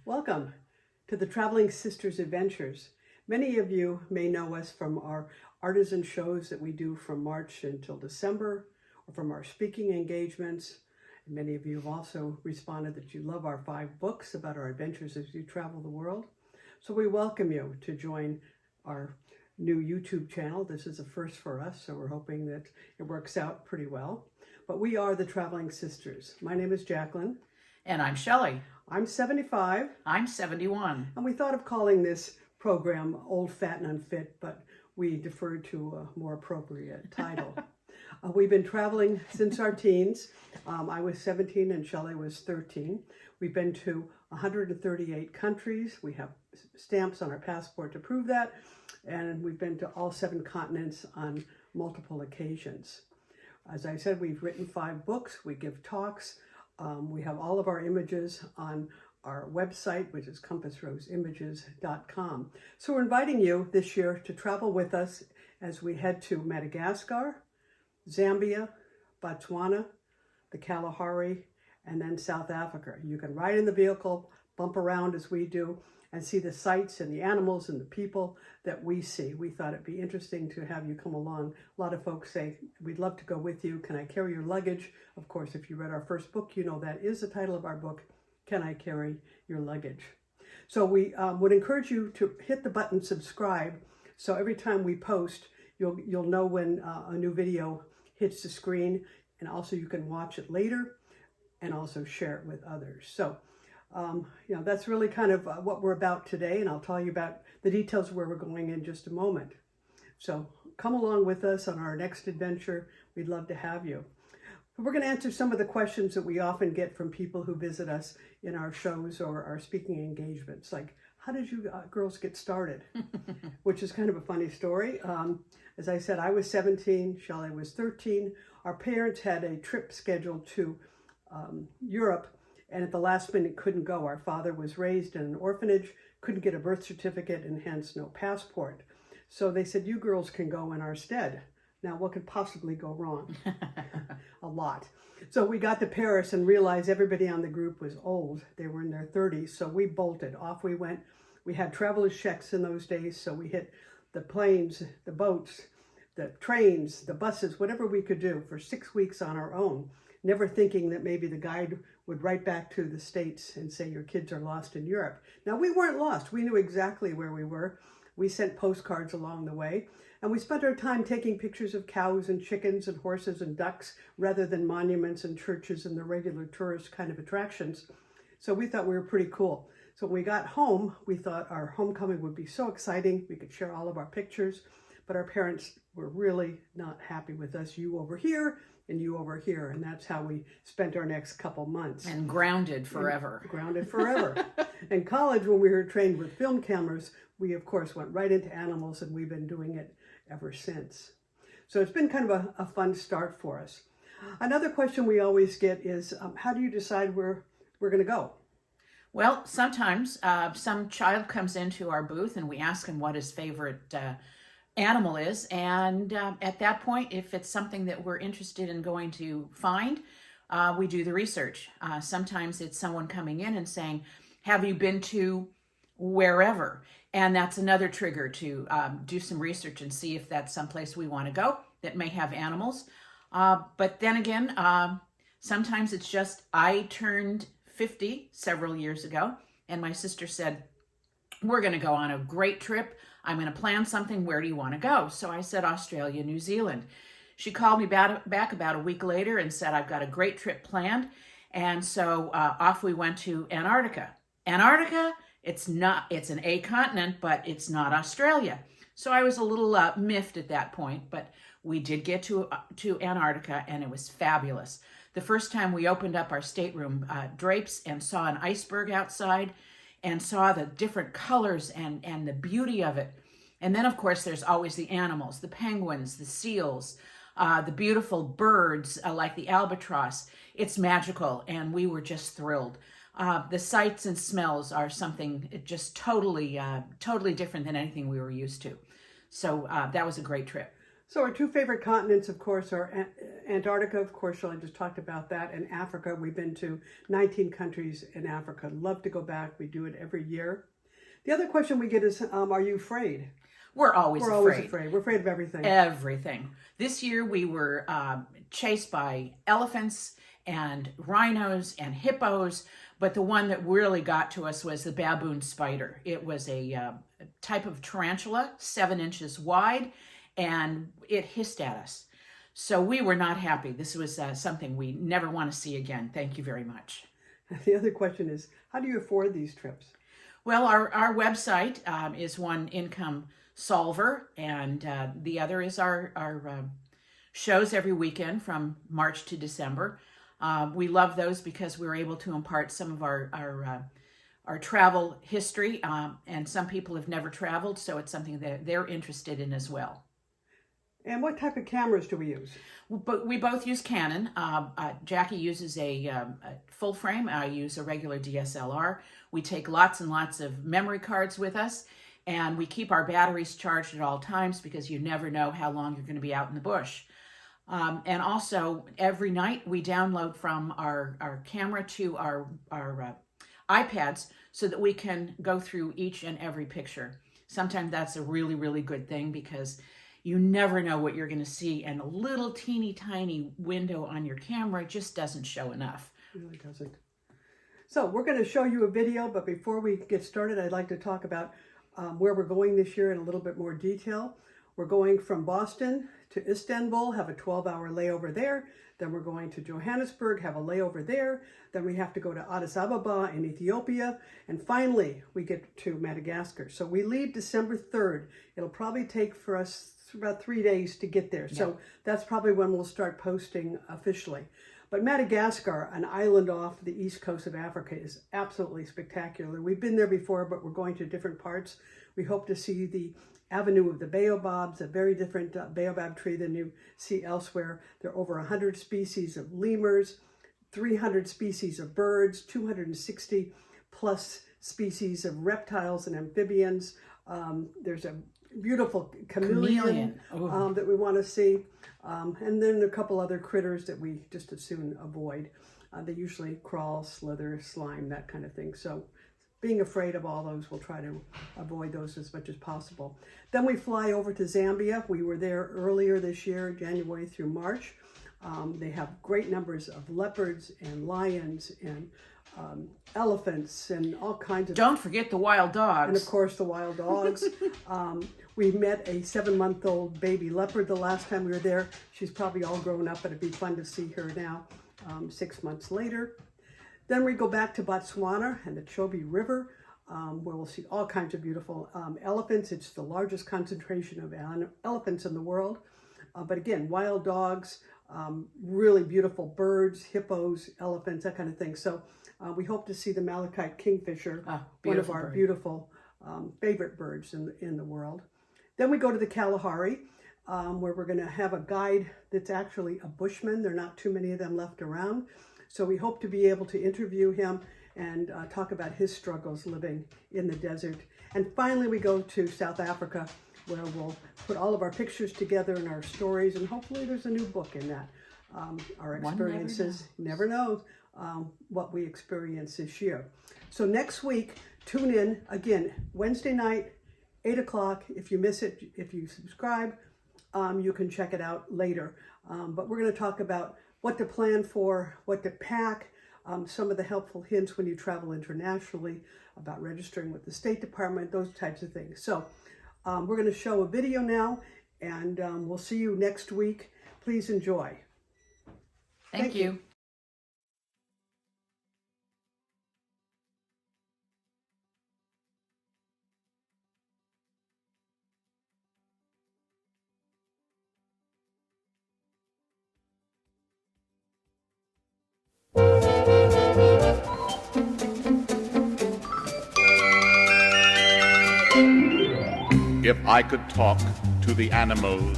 Welcome to the Traveling Sisters Adventures. Many of you may know us from our artisan shows that we do from March until December, or from our speaking engagements. And many of you have also responded that you love our 5 books about our adventures as you travel the world. So we welcome you to join our new YouTube channel. This is a first for us, so we're hoping that it works out pretty well. But we are the Traveling Sisters. My name is Jacqueline. And I'm Shelley. I'm 75. I'm 71. And we thought of calling this program Old, Fat, and Unfit, but we deferred to a more appropriate title. We've been traveling since our teens. I was 17 and Shelley was 13. We've been to 138 countries. We have stamps on our passport to prove that. And we've been to all 7 continents on multiple occasions. As I said, we've written 5 books. We give talks. We have all of our images on our website, which is compassroseimages.com. So we're inviting you this year to travel with us as we head to Madagascar, Zambia, Botswana, the Kalahari, and then South Africa. You can ride in the vehicle, bump around as we do, and see the sights and the animals and the people that we see. We thought it'd be interesting to have you come along. A lot of folks say, we'd love to go with you. Can I carry your luggage? Of course, if you read our first book, you know that is the title of our book, Can I Carry Your Luggage? So we would encourage you to hit the button subscribe. So every time we post, you'll know when a new video hits the screen, and also you can watch it later and also share it with others. So that's really kind of what we're about today, and I'll tell you about the details where we're going in just a moment. So come along with us on our next adventure. We'd love to have you. We're going to answer some of the questions that we often get from people who visit us in our shows or our speaking engagements, like, how did you girls get started? Which is kind of a funny story. As I said, I was 17, Shelley was 13. Our parents had a trip scheduled to Europe, and at the last minute couldn't go. Our father was raised in an orphanage, couldn't get a birth certificate, and hence no passport. So they said, you girls can go in our stead. Now, what could possibly go wrong? A lot. So we got to Paris and realized everybody on the group was old. They were in their 30s, so we bolted. Off we went. We had traveler's checks in those days, so we hit the planes, the boats, the trains, the buses, whatever we could do for 6 weeks on our own, never thinking that maybe the guide would write back to the States and say, your kids are lost in Europe. Now, we weren't lost. We knew exactly where we were. We sent postcards along the way, and we spent our time taking pictures of cows and chickens and horses and ducks rather than monuments and churches and the regular tourist kind of attractions. So we thought we were pretty cool. So when we got home, we thought our homecoming would be so exciting. We could share all of our pictures, but our parents were really not happy with us. You over here and you over here. And that's how we spent our next couple months. And grounded forever. Grounded forever. In college, when we were trained with film cameras, we of course went right into animals, and we've been doing it ever since. So it's been kind of a fun start for us. Another question we always get is, how do you decide where we're going to go? Well, sometimes some child comes into our booth and we ask him what his favorite animal is. And at that point, if it's something that we're interested in going to find, we do the research. Sometimes it's someone coming in and saying, have you been to wherever? And that's another trigger to do some research and see if that's someplace we want to go that may have animals. But then again, sometimes it's just, I turned 50 several years ago, and my sister said, we're going to go on a great trip. I'm going to plan something. Where do you want to go? So I said, Australia, New Zealand. She called me back about a week later and said, I've got a great trip planned. And so off we went to Antarctica. Antarctica, it's an A continent, but it's not Australia. So I was a little miffed at that point, but we did get to Antarctica, and it was fabulous. The first time we opened up our stateroom drapes and saw an iceberg outside and saw the different colors and the beauty of it. And then, of course, there's always the animals, the penguins, the seals, the beautiful birds like the albatross. It's magical, and we were just thrilled. The sights and smells are something just totally different than anything we were used to. So that was a great trip. So our two favorite continents, of course, are Antarctica, of course, Shelley just talked about that, and Africa. We've been to 19 countries in Africa. Love to go back. We do it every year. The other question we get is, are you afraid? We're always afraid. We're afraid of everything. Everything. This year we were chased by elephants and rhinos and hippos, but the one that really got to us was the baboon spider. It was a type of tarantula, 7 inches wide, and it hissed at us. So we were not happy. This was something we never want to see again. Thank you very much. The other question is, how do you afford these trips? Well, our website is one income solver, and the other is our shows every weekend from March to December. We love those because we're able to impart some of our travel history, and some people have never traveled, so it's something that they're interested in as well. And what type of cameras do we use? But we both use Canon. Jackie uses a full frame. I use a regular DSLR. We take lots and lots of memory cards with us, and we keep our batteries charged at all times because you never know how long you're going to be out in the bush. And also, every night we download from our camera to our iPads so that we can go through each and every picture. Sometimes that's a really, really good thing because you never know what you're going to see, and a little teeny tiny window on your camera just doesn't show enough. It really doesn't. So we're going to show you a video, but before we get started, I'd like to talk about where we're going this year in a little bit more detail. We're going from Boston to Istanbul, have a 12-hour layover there. Then we're going to Johannesburg, have a layover there. Then we have to go to Addis Ababa in Ethiopia. And finally, we get to Madagascar. So we leave December 3rd. It'll probably take for us about 3 days to get there. So that's probably when we'll start posting officially. But Madagascar, an island off the east coast of Africa, is absolutely spectacular. We've been there before, but we're going to different parts. We hope to see the Avenue of the Baobabs, a very different baobab tree than you see elsewhere. There are over 100 species of lemurs, 300 species of birds, 260 plus species of reptiles and amphibians. There's a beautiful chameleon. That we want to see. And then a couple other critters that we just as soon avoid. They usually crawl, slither, slime, that kind of thing. So being afraid of all those, we'll try to avoid those as much as possible. Then we fly over to Zambia. We were there earlier this year, January through March. They have great numbers of leopards and lions and elephants and all kinds of... Don't forget the wild dogs. And of course the wild dogs. We met a 7-month-old baby leopard the last time we were there. She's probably all grown up, but it'd be fun to see her now 6 months later. Then we go back to Botswana and the Chobe River, where we'll see all kinds of beautiful elephants. It's the largest concentration of elephants in the world. But again, wild dogs, really beautiful birds, hippos, elephants, that kind of thing. So we hope to see the Malachite kingfisher, one of our beautiful favorite birds in the world. Then we go to the Kalahari, where we're going to have a guide that's actually a bushman. There are not too many of them left around. So we hope to be able to interview him and talk about his struggles living in the desert. And finally, we go to South Africa, where we'll put all of our pictures together and our stories, and hopefully there's a new book in that. Our experiences, never know what we experience this year. So next week, tune in again, Wednesday night, 8 o'clock. If you miss it, if you subscribe, you can check it out later. But we're going to talk about what to plan for, what to pack, some of the helpful hints when you travel internationally, about registering with the State Department, those types of things. So we're going to show a video now, and we'll see you next week. Please enjoy. Thank you. If I could talk to the animals,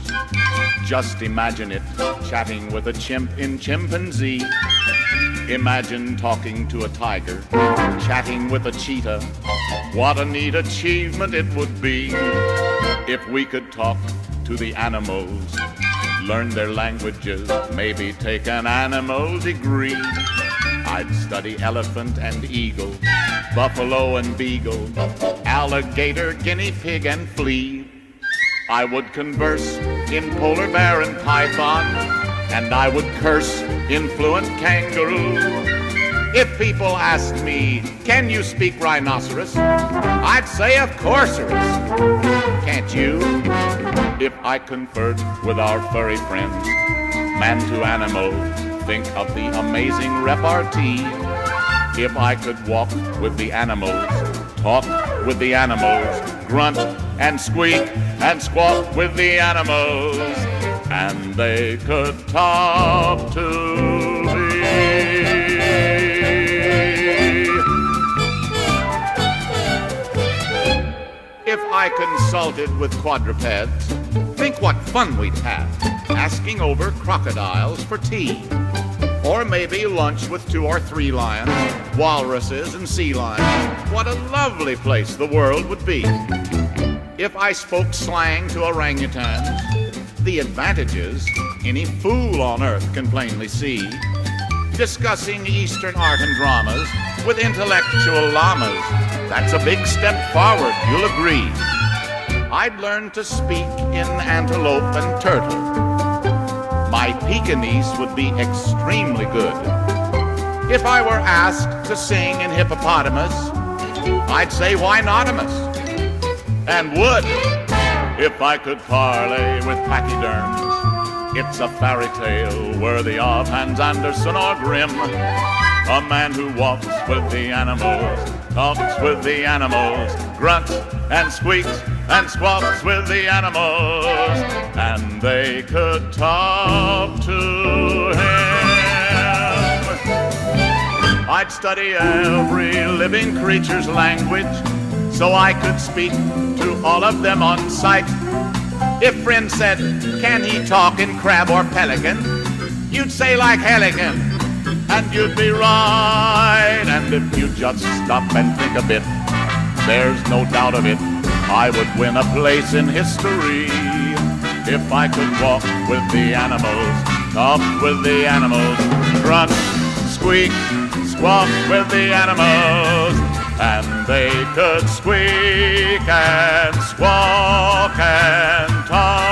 just imagine it, chatting with a chimp in chimpanzee. Imagine talking to a tiger, chatting with a cheetah. What a neat achievement it would be if we could talk to the animals, learn their languages, maybe take an animal degree. I'd study elephant and eagle, buffalo and beagle, alligator, guinea pig, and flea. I would converse in polar bear and python, and I would curse in fluent kangaroo. If people asked me, can you speak rhinoceros? I'd say, of course, can't you? If I conferred with our furry friends, man to animal, think of the amazing repartee. If I could walk with the animals, talk with the animals, grunt and squeak and squawk with the animals, and they could talk to me. If I consulted with quadrupeds, think what fun we'd have, asking over crocodiles for tea. Or maybe lunch with 2 or 3 lions, walruses, and sea lions. What a lovely place the world would be. If I spoke slang to orangutans, the advantages any fool on earth can plainly see. Discussing Eastern art and dramas with intellectual llamas, that's a big step forward, you'll agree. I'd learn to speak in antelope and turtle. My Pekingese would be extremely good. If I were asked to sing in hippopotamus, I'd say why notamus, and would. If I could parley with pachyderms, it's a fairy tale worthy of Hans Andersen or Grimm. A man who walks with the animals, talks with the animals, grunts and squeaks and squawks with the animals, and they could talk to him. I'd study every living creature's language so I could speak to all of them on sight. If friends said, can he talk in crab or pelican? You'd say like Helligan, and you'd be right. And if you just stop and think a bit, there's no doubt of it, I would win a place in history. If I could walk with the animals, talk with the animals, grunt, squeak, squawk with the animals, and they could squeak and squawk and talk